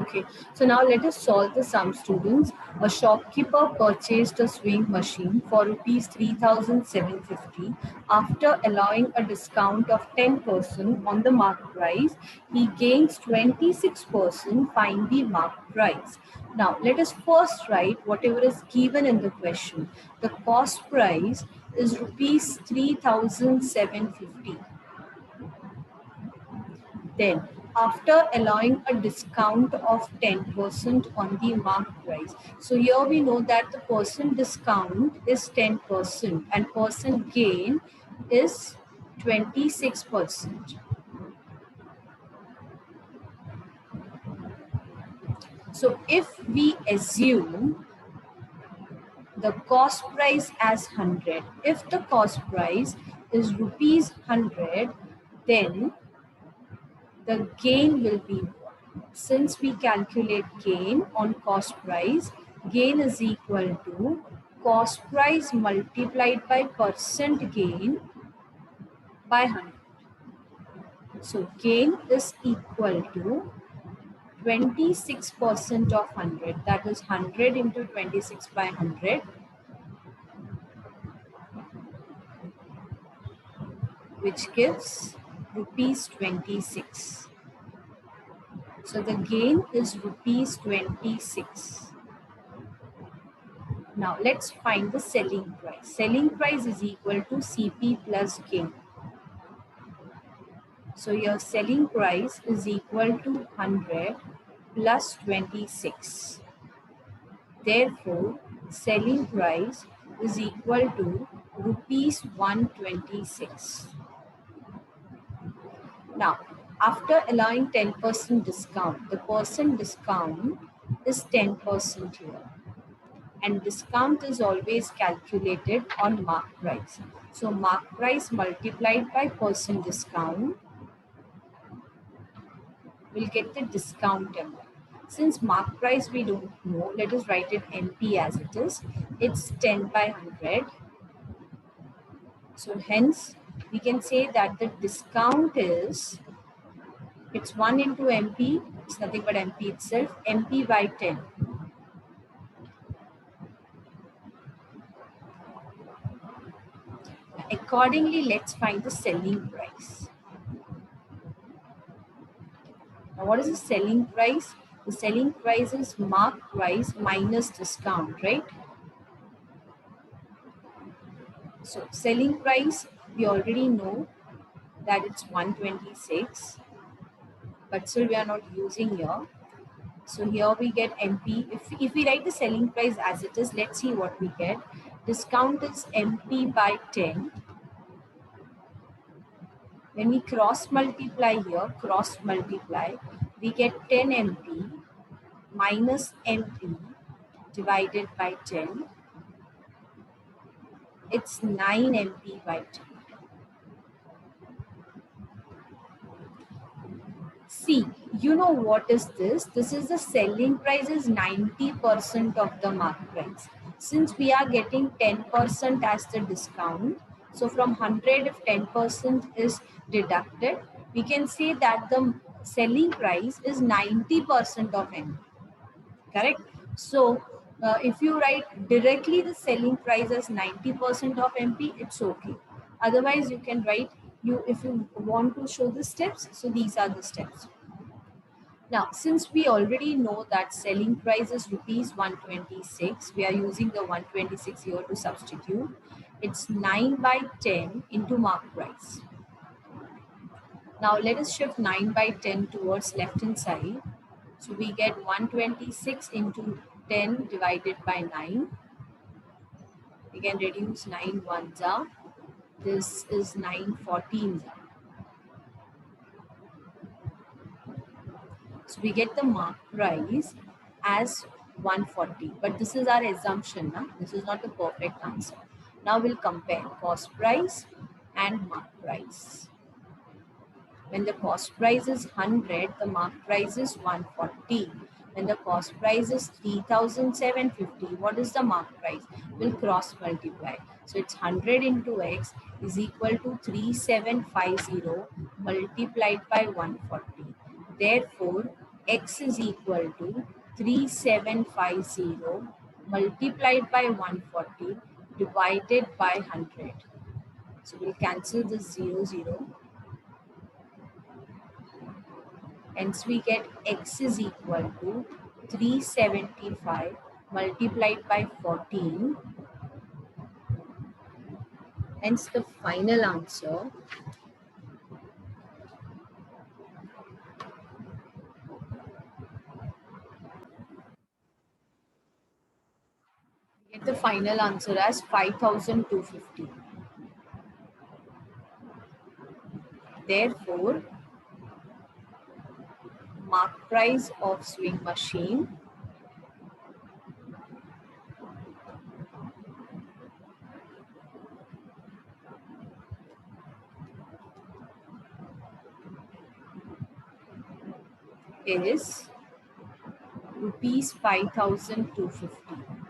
Okay, so now let us solve the sum, students. A shopkeeper purchased a sewing machine for rupees 3,750. After allowing a discount of 10% on the marked price, he gains 26%. Find the marked price. Now let us first write whatever is given in the question. The cost price is rupees 3,750. Then, after allowing a discount of 10% on the marked price. So here we know that the percent discount is 10% and percent gain is 26%. So if we assume the cost price as 100, if the cost price is rupees 100, then the gain will be, since we calculate gain on cost price, gain is equal to cost price multiplied by percent gain by 100. So gain is equal to 26% of 100, that is 100 into 26 by 100, which gives rupees 26. So the gain is rupees 26. Now let's find the selling price. Selling price is equal to CP plus gain. So your selling price is equal to 100 plus 26. Therefore, selling price is equal to rupees 126. Now, after allowing 10% discount, the percent discount is 10% here. And discount is always calculated on mark price. So mark price multiplied by percent discount will get the discount amount. Since mark price we don't know, let us write it MP as it is. It's 10 by 100. So hence we can say that the discount is, it's 1 into MP, it's nothing but MP itself, MP by 10. Accordingly, let's find the selling price. Now, what is the selling price? The selling price is mark price minus discount, right? So, selling price, we already know that it's 126, but still we are not using here. So, here we get MP. If we write the selling price as it is, let's see what we get. Discount is MP by 10. When we cross multiply here, we get 10 MP minus MP divided by 10. It's 9 MP by 10. See, you know what is this? This is the selling price is 90% of the mark price. Since we are getting 10% as the discount, so from 100, if 10% is deducted, we can say that the selling price is 90% of MP. Correct? So, if you write directly the selling price as 90% of MP, it's okay. Otherwise, you can write, if you want to show the steps, so these are the steps. Now, since we already know that selling price is rupees 126, we are using the 126 here to substitute. It's 9 by 10 into mark price. Now, let us shift 9 by 10 towards left hand side. So, we get 126 into 10 divided by 9. We can reduce 9 ones are. This is 9 14s. So we get the mark price as 140. But this is our assumption. Huh? This is not the perfect answer. Now we'll compare cost price and mark price. When the cost price is 100, the mark price is 140. When the cost price is 3,750, what is the mark price? We'll cross multiply. So it's 100 into x is equal to 3750 multiplied by 140. Therefore, x is equal to 3750 multiplied by 140 divided by 100. So we'll cancel this 0. Hence we get x is equal to 375 multiplied by 14. Hence the final answer get the final answer as 5250. Therefore, mark price of sewing machine is rupees 5250.